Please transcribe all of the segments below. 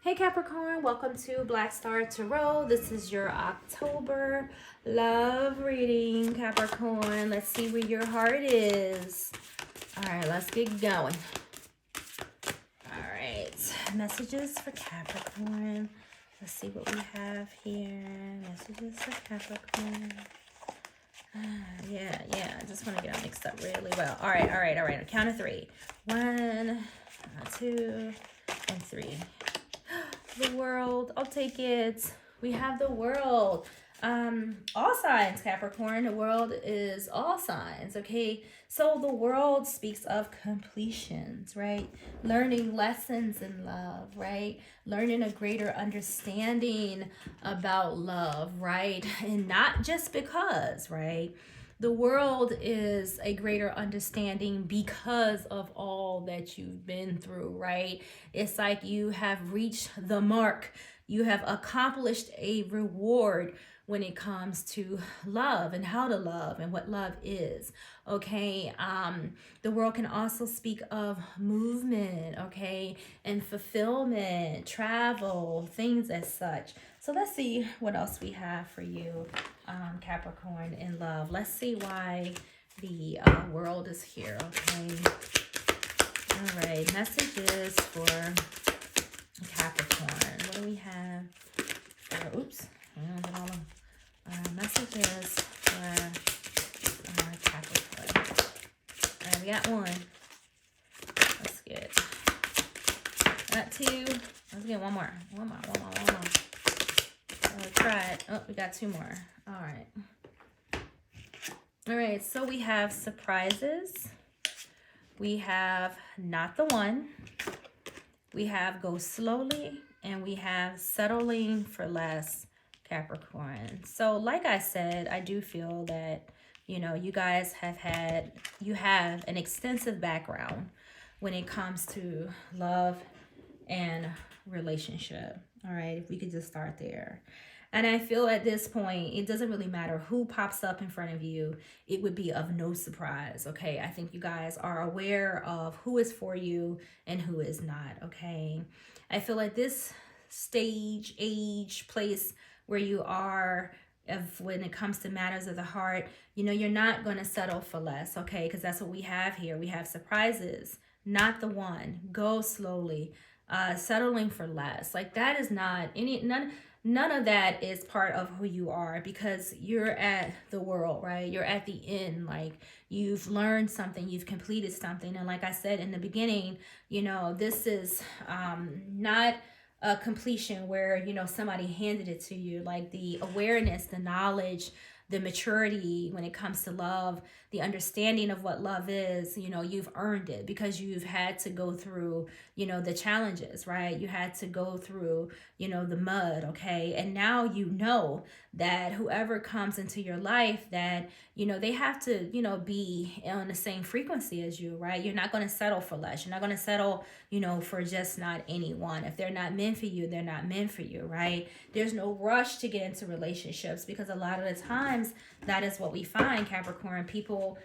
Hey Capricorn, welcome to Black Star Tarot. This is your October love reading, Capricorn. Let's see where your heart is. All right, let's get going. All right, messages for Capricorn. Let's see what we have here. Messages for Capricorn. Yeah. I just want to get them mixed up really well. All right. A count of three. 1, 2, and 3. The world, I'll take it. We have the world. All signs, Capricorn. The world is all signs, okay? So the world speaks of completions, right? Learning lessons in love, right? Learning a greater understanding about love, right? And not just because, right? The world is a greater understanding because of all that you've been through, right? It's like you have reached the mark. You have accomplished a reward when it comes to love and how to love and what love is. Okay. The world can also speak of movement, okay, and fulfillment, travel, things as such. So let's see what else we have for you, Capricorn, in love. Let's see why the world is here, okay? All right, messages for Capricorn. What do we have for, oops, messages for Capricorn. All right, we got one. Got two. Let's get one more. Let's try it. Oh, we got two more. All right, so we have surprises. We have not the one. We have go slowly. And we have settling for less, Capricorn. So like I said, I do feel that, you guys have an extensive background when it comes to love and relationship. All right, if we could just start there. And I feel at this point, it doesn't really matter who pops up in front of you. It would be of no surprise, okay? I think you guys are aware of who is for you and who is not, okay? I feel like this stage, age, place where you are, when it comes to matters of the heart, you're not going to settle for less, okay? Because that's what we have here. We have surprises, not the one, go slowly, settling for less. Like that is not none of that is part of who you are, because you're at the world, right? You're at the end. Like you've learned something, you've completed something. And like I said in the beginning, this is not a completion where, somebody handed it to you. Like the awareness, the knowledge, the maturity when it comes to love, the understanding of what love is, you've earned it because you've had to go through, the challenges, right? You had to go through, the mud, okay? And now you know that whoever comes into your life, that, they have to, be on the same frequency as you, right? You're not going to settle for less. You're not going to settle, for just not anyone. If they're not meant for you, they're not meant for you, right? There's no rush to get into relationships, because a lot of the times that is what we find, Capricorn. People,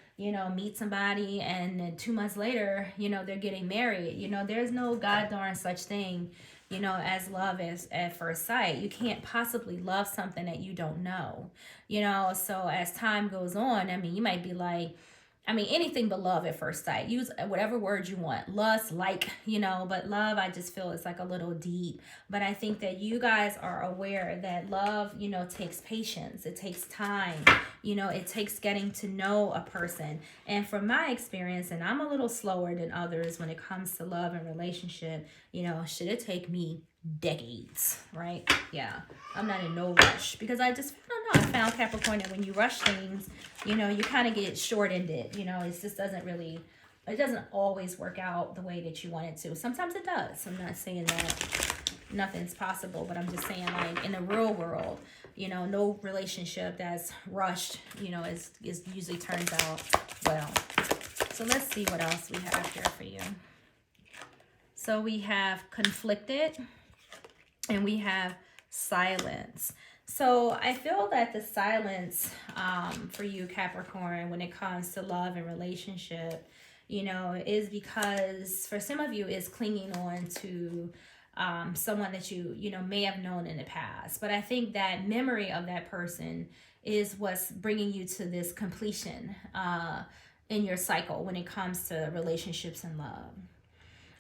meet somebody and then 2 months later, they're getting married. There's no god darn such thing, as love as at first sight. You can't possibly love something that you don't know, so as time goes on, you might be like, anything but love at first sight. Use whatever word you want. Lust, but love, I just feel it's like a little deep. But I think that you guys are aware that love, takes patience. It takes time. It takes getting to know a person. And from my experience, and I'm a little slower than others when it comes to love and relationship, should it take me decades, right? Yeah, I'm not in no rush, because I don't know, I found, Capricorn, that when you rush things, you kind of get short-ended. It just it doesn't always work out the way that you want it to. Sometimes it does. I'm not saying that nothing's possible, but I'm just saying, like, in the real world, no relationship that's rushed, is usually turns out well. So let's see what else we have here for you. So we have conflicted, and we have silence. So I feel that the silence for you, Capricorn, when it comes to love and relationship, is because for some of you is clinging on to someone that you know, may have known in the past. But I think that memory of that person is what's bringing you to this completion in your cycle when it comes to relationships and love.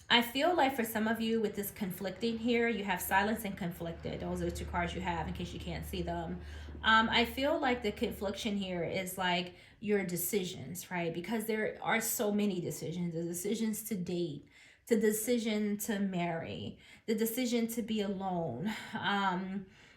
I feel like for some of you with this conflicting here, you have silence and conflicted. Those are the two cards you have in case you can't see them. I feel like the confliction here is like your decisions, right? Because there are so many decisions. The decisions to date, the decision to marry, the decision to be alone.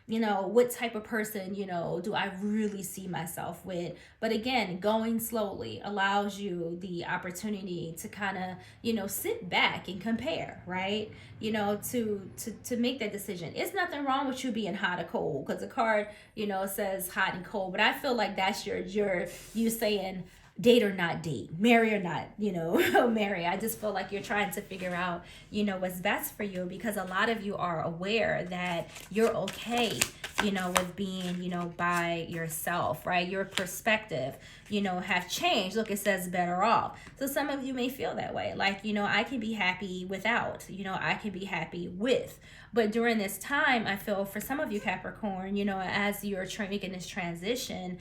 You know, what type of person, you know, do I really see myself with? But again, going slowly allows you the opportunity to kind of, you know, sit back and compare, right? You know, to make that decision. It's nothing wrong with you being hot or cold, because the card, you know, says hot and cold. But I feel like that's you saying, date or not date, marry or not, you know, marry. I just feel like you're trying to figure out, you know, what's best for you, because a lot of you are aware that you're okay, you know, with being, you know, by yourself, right? Your perspective, you know, have changed. Look, it says better off. So some of you may feel that way. Like, you know, I can be happy without, you know, I can be happy with. But during this time, I feel for some of you Capricorn, you know, as you're making this transition,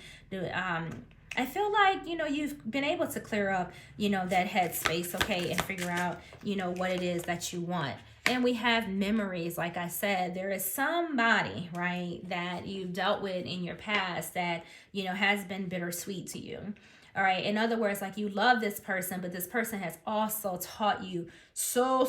I feel like, you know, you've been able to clear up, you know, that headspace, okay, and figure out, you know, what it is that you want. And we have memories. Like I said, there is somebody, right, that you've dealt with in your past that, you know, has been bittersweet to you. All right. In other words, like you love this person, but this person has also taught you so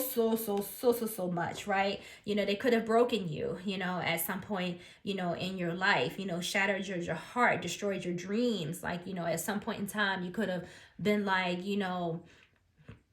much, right? You know, they could have broken you, you know, at some point, you know, in your life, you know, shattered your heart, destroyed your dreams. Like, you know, at some point in time, you could have been like, you know,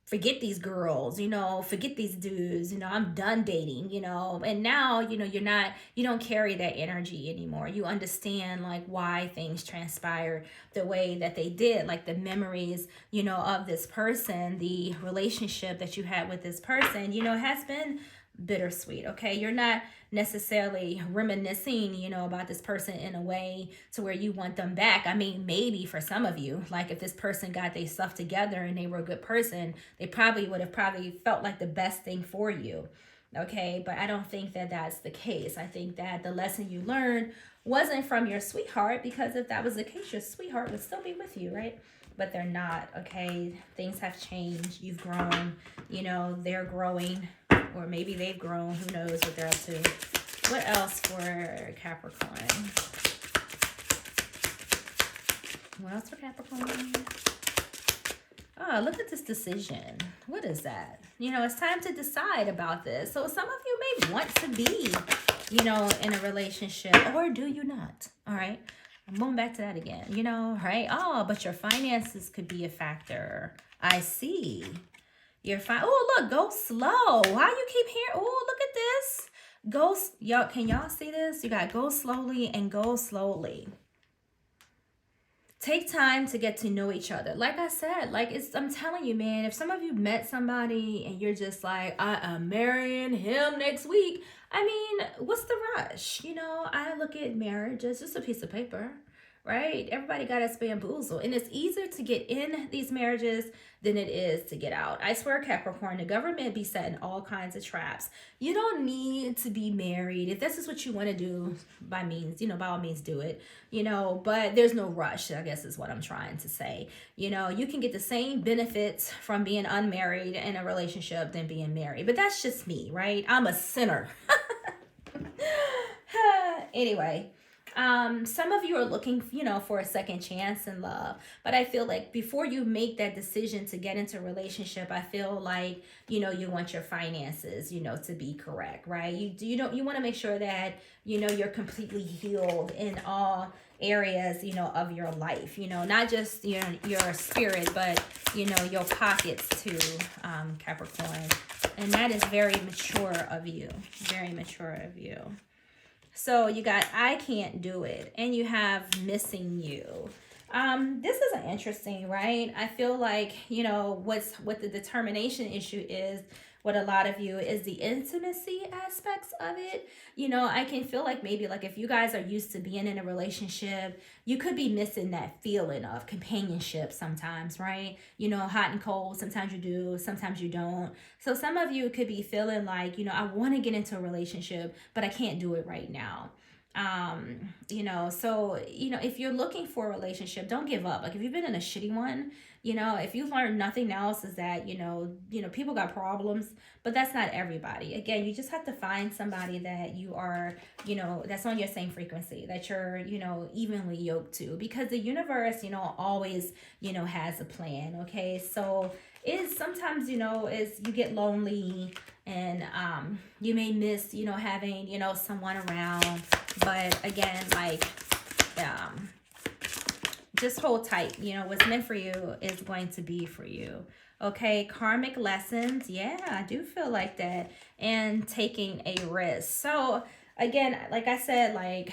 forget these girls, you know, forget these dudes, you know, I'm done dating, you know. And now, you know, you don't carry that energy anymore. You understand like why things transpire the way that they did, like the memories, you know, of this person, the relationship that you had with this person, you know, has been bittersweet. Okay, you're not necessarily reminiscing, you know, about this person in a way to where you want them back. I mean, maybe for some of you, like if this person got their stuff together and they were a good person, they probably would have felt like the best thing for you. Okay, but I don't think that that's the case. I think that the lesson you learned wasn't from your sweetheart, because if that was the case, your sweetheart would still be with you, right? But they're not. Okay, things have changed. You've grown, you know, they're growing, or maybe they've grown. Who knows what they're up to. What else for Capricorn? What else for Capricorn? Oh, look at this decision. What is that? You know, it's time to decide about this. So some of you may want to be, you know, in a relationship, or do you not? All right. I'm going back to that again, you know, right? Oh, but your finances could be a factor. I see. You're fine. Oh, look, go slow. Why you keep hearing? Oh, look at this. Y'all, can y'all see this? You got go slowly and go slowly. Take time to get to know each other. Like I said, like I'm telling you, man, if some of you met somebody and you're just like, I am marrying him next week. I mean, what's the rush? You know, I look at marriage as just a piece of paper, right? Everybody got us bamboozled. And it's easier to get in these marriages than it is to get out. I swear, Capricorn, the government be setting all kinds of traps. You don't need to be married. If this is what you want to do, by all means do it, you know, but there's no rush, I guess is what I'm trying to say. You know, you can get the same benefits from being unmarried in a relationship than being married. But that's just me, right? I'm a sinner. Anyway. Some of you are looking, you know, for a second chance in love, but I feel like before you make that decision to get into a relationship, I feel like, you know, you want your finances, you know, to be correct, right? You want to make sure that, you know, you're completely healed in all areas, you know, of your life, you know, not just your spirit, but, you know, your pockets too, Capricorn. And that is very mature of you, very mature of you. So you got I can't do it, and you have missing you. This is an interesting, right? I feel like, you know, what the determination issue is with a lot of you is the intimacy aspects of it. You know, I can feel like maybe like if you guys are used to being in a relationship, you could be missing that feeling of companionship sometimes, right? You know, hot and cold. Sometimes you do, sometimes you don't. So some of you could be feeling like, you know, I want to get into a relationship, but I can't do it right now. You know, so, you know, if you're looking for a relationship, don't give up. Like if you've been in a shitty one, you know, if you've learned nothing else is that, people got problems, but that's not everybody. Again, you just have to find somebody that you are, that's on your same frequency, that you're, evenly yoked to, because the universe, always, has a plan. Okay. So is sometimes, is you get lonely and, you may miss, having, someone around, but again, like, just hold tight. What's meant for you is going to be for you. Okay, karmic lessons. Yeah, I do feel like that. And taking a risk. So again, like I said, like,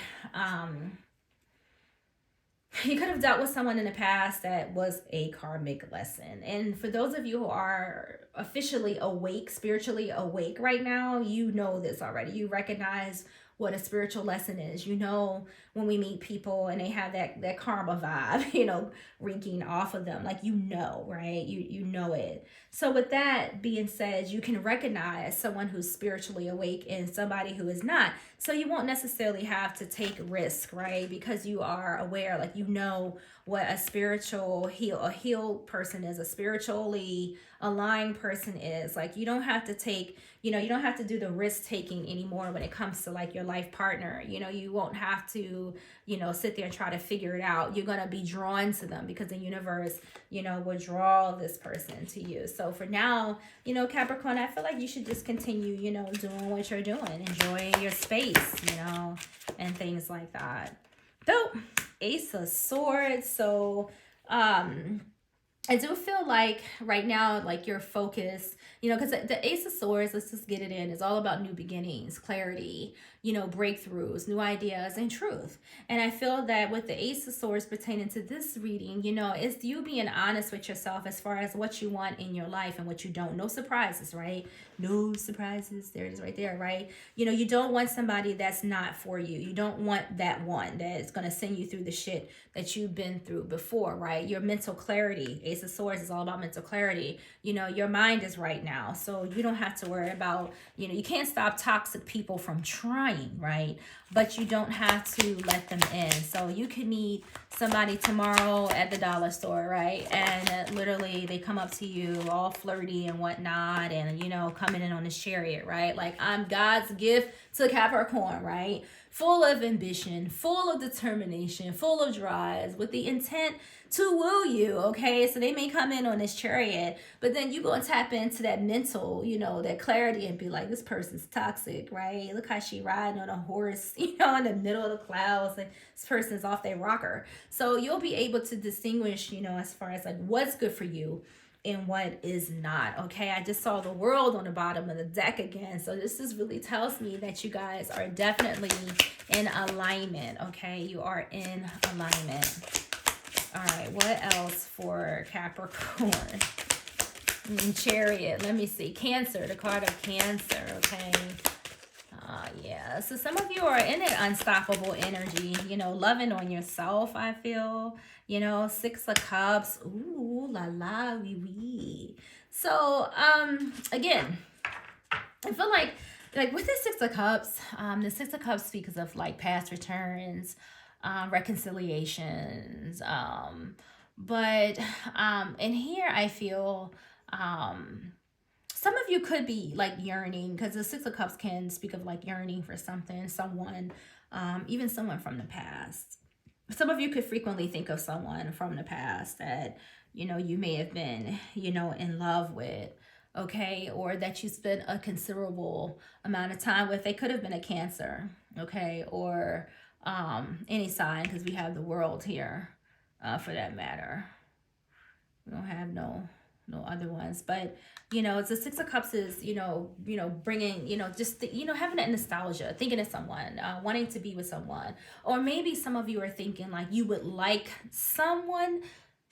you could have dealt with someone in the past that was a karmic lesson. And for those of you who are officially awake, spiritually awake right now, you know this already. You recognize what a spiritual lesson is. When we meet people and they have that karma vibe, reeking off of them, like, right? You know it. So with that being said, you can recognize someone who's spiritually awake and somebody who is not. So you won't necessarily have to take risk, right? Because you are aware, like, what a spiritual a healed person is, a spiritually aligned person is. Like, you don't have to take, you don't have to do the risk taking anymore when it comes to like your life partner. You won't have to, sit there and try to figure it out. You're going to be drawn to them because the universe, will draw this person to you. So for now, Capricorn, I feel like you should just continue, doing what you're doing, enjoying your space, and things like that. So, Ace of Swords. So, I do feel like right now, like your focus, because the Ace of Swords, let's just get it in, is all about new beginnings, clarity, breakthroughs, new ideas, and truth. And I feel that with the Ace of Swords pertaining to this reading, it's you being honest with yourself as far as what you want in your life and what you don't. No surprises, right? No surprises. There it is right there, right? You don't want somebody that's not for you. You don't want that one that is going to send you through the shit that you've been through before, right? Your mental clarity. Ace of Swords is all about mental clarity. Your mind is right now. So you don't have to worry about, you can't stop toxic people from trying, right? But you don't have to let them in. So you could meet somebody tomorrow at the dollar store, right? And literally they come up to you all flirty and whatnot and, coming in on this chariot, right? Like, I'm God's gift to Capricorn, right? Full of ambition, full of determination, full of drives, with the intent to woo you, okay? So they may come in on this chariot, but then you go and tap into that mental, that clarity and be like, this person's toxic, right? Look how she riding on a horse, in the middle of the clouds. Like, this person's off their rocker. So you'll be able to distinguish, as far as like what's good for you and what is not. Okay, I just saw the World on the bottom of the deck again, so this just really tells me that you guys are definitely in alignment. Okay, you are in alignment. All right, what else for Capricorn? Chariot, let me see. Cancer, the card of Cancer. Okay, yeah, so some of you are in an unstoppable energy, loving on yourself, I feel. Six of Cups. Ooh, la la, wee wee. So, again, I feel like with the Six of Cups, the Six of Cups speaks of like past returns, reconciliations. But in here, I feel, some of you could be like yearning, because the Six of Cups can speak of like yearning for something, someone, even someone from the past. Some of you could frequently think of someone from the past that, you may have been, in love with, okay, or that you spent a considerable amount of time with. They could have been a Cancer, okay, or any sign, because we have the World here, for that matter. We don't have no other ones, but it's the Six of Cups is bringing just having that nostalgia, thinking of someone, wanting to be with someone. Or maybe some of you are thinking like you would like someone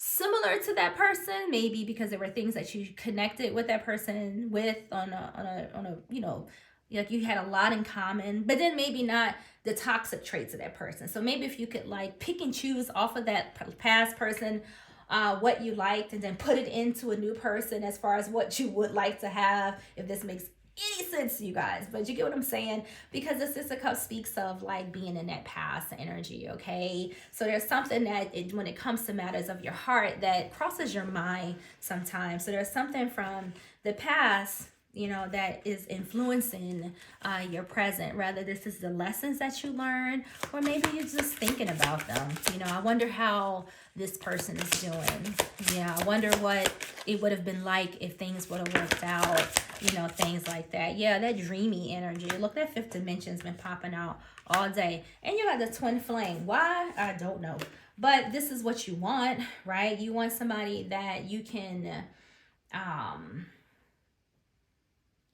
similar to that person, maybe because there were things that you connected with that person with on a like you had a lot in common, but then maybe not the toxic traits of that person. So maybe if you could like pick and choose off of that past person what you liked and then put it into a new person as far as what you would like to have, if this makes any sense to you guys. But you get what I'm saying, because this Six of Cups speaks of like being in that past energy. Okay, so there's something that when it comes to matters of your heart that crosses your mind sometimes. So there's something from the past, you know, that is influencing your present. Rather, this is the lessons that you learn, or maybe you're just thinking about them. You know, I wonder how this person is doing. Yeah, I wonder what it would have been like if things would have worked out, you know, things like that. Yeah, that dreamy energy. Look, that fifth dimension's been popping out all day. And you got the twin flame. Why? I don't know. But this is what you want, right? You want somebody that you can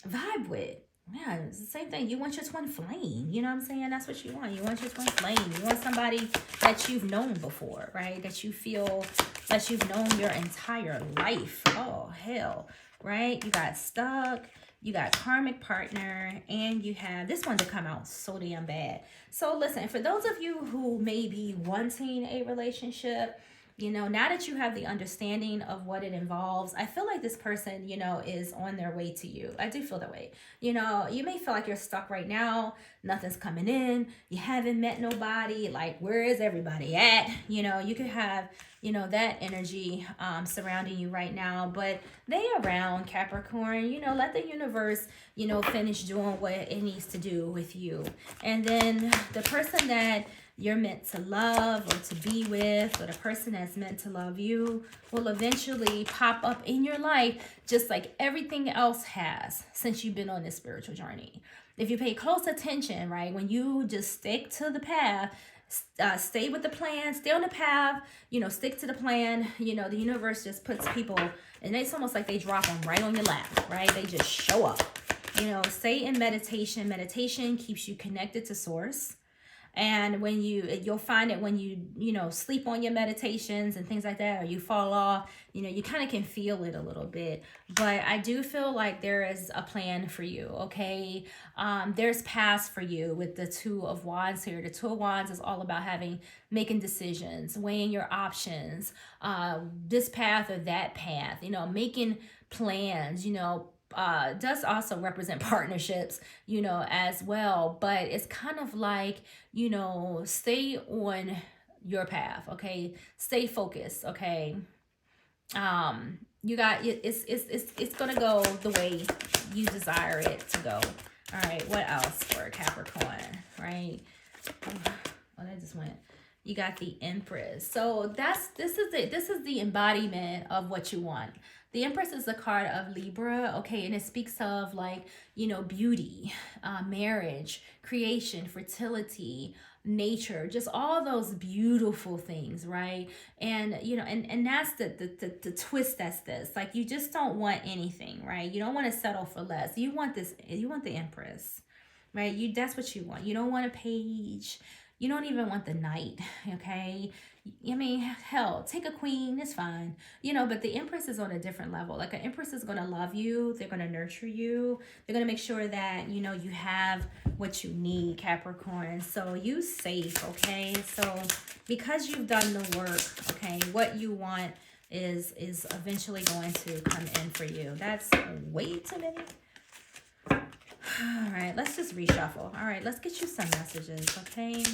vibe with. Yeah, it's the same thing. You want your twin flame. You know what I'm saying? That's what you want. You want your twin flame. You want somebody that you've known before, right? That you feel that you've known your entire life. Oh, hell, right? You got stuck. You got karmic partner. And you have this one to come out so damn bad. So listen, for those of you who may be wanting a relationship, you know, now that you have the understanding of what it involves, I feel like this person, you know, is on their way to you. I do feel that way. You know, you may feel like you're stuck right now. Nothing's coming in. You haven't met nobody. Like, where is everybody at? You know, you could have, you know, that energy surrounding you right now. But they around, Capricorn. You know, let the universe, you know, finish doing what it needs to do with you. And then the person that you're meant to love or to be with, or the person that's meant to love you, will eventually pop up in your life just like everything else has since you've been on this spiritual journey. If you pay close attention, right, when you just stick to the path, stay with the plan, stay on the path, you know, stick to the plan, you know, the universe just puts people, and it's almost like they drop them right on your lap, right? They just show up. You know, stay in meditation. Meditation keeps you connected to source. And when you'll find it when you know, sleep on your meditations and things like that, or you fall off, you know, you kind of can feel it a little bit. But I do feel like there is a plan for you, okay? There's paths for you with the Two of Wands here. The Two of Wands is all about making decisions, weighing your options, this path or that path, you know, making plans, you know, does also represent partnerships, you know, as well. But it's kind of like, you know, stay on your path, okay? Stay focused, okay? You got it's gonna go the way you desire it to go. All right, what else for Capricorn, right? Oh, that just went. You got the Empress. So this is the embodiment of what you want. The Empress is a card of Libra, okay, and it speaks of, like, you know, beauty, marriage, creation, fertility, nature, just all those beautiful things, right? And, you know, and that's the twist. That's this, like, you just don't want anything, right? You don't want to settle for less. You want this, you want the Empress, right? That's what you want. You don't want a page. You don't even want the knight, okay? I mean, hell, take a queen, it's fine. You know, but the Empress is on a different level. Like, an Empress is going to love you. They're going to nurture you. They're going to make sure that, you know, you have what you need, Capricorn. So you safe, okay? So because you've done the work, okay, what you want is eventually going to come in for you. That's way too many. All right, let's just reshuffle. All right, let's get you some messages, okay?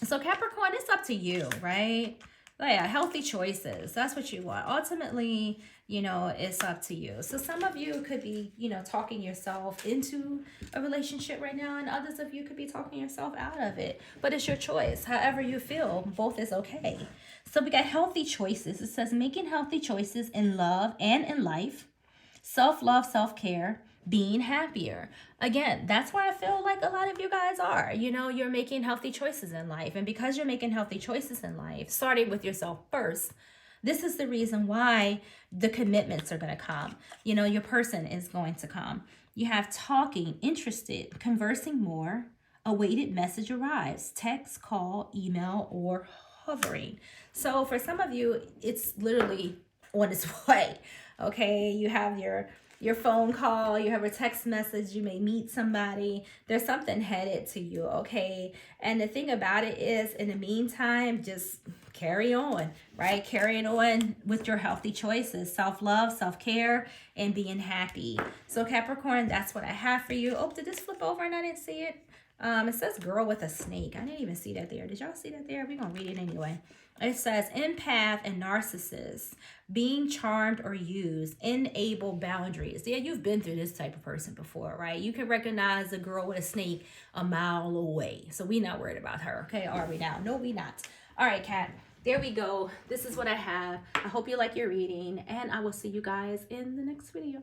So Capricorn, it's up to you, right? Oh, yeah, healthy choices. That's what you want. Ultimately, you know, it's up to you. So some of you could be, you know, talking yourself into a relationship right now, and others of you could be talking yourself out of it. But it's your choice. However you feel, both is okay. So we got healthy choices. It says making healthy choices in love and in life. Self-love, self-care, being happier. Again, that's why I feel like a lot of you guys are. You know, you're making healthy choices in life. And because you're making healthy choices in life, starting with yourself first, this is the reason why the commitments are going to come. You know, your person is going to come. You have talking, interested, conversing more, awaited message arrives, text, call, email, or hovering. So for some of you, it's literally on its way. Okay, you have your phone call, you have a text message, you may meet somebody, there's something headed to you, okay? And the thing about it is, in the meantime, just carry on, right? Carrying on with your healthy choices, self-love, self-care, and being happy. So Capricorn, that's what I have for you. Oh, did this flip over and I didn't see it? It says girl with a snake. I didn't even see that there. Did y'all see that there? We're going to read it anyway. It says empath and narcissist, being charmed or used, enable boundaries. Yeah, you've been through this type of person before, right? You can recognize a girl with a snake a mile away. So we not worried about her, okay? Are we now? No, we not. All right, Kat. There we go. This is what I have. I hope you like your reading, and I will see you guys in the next video.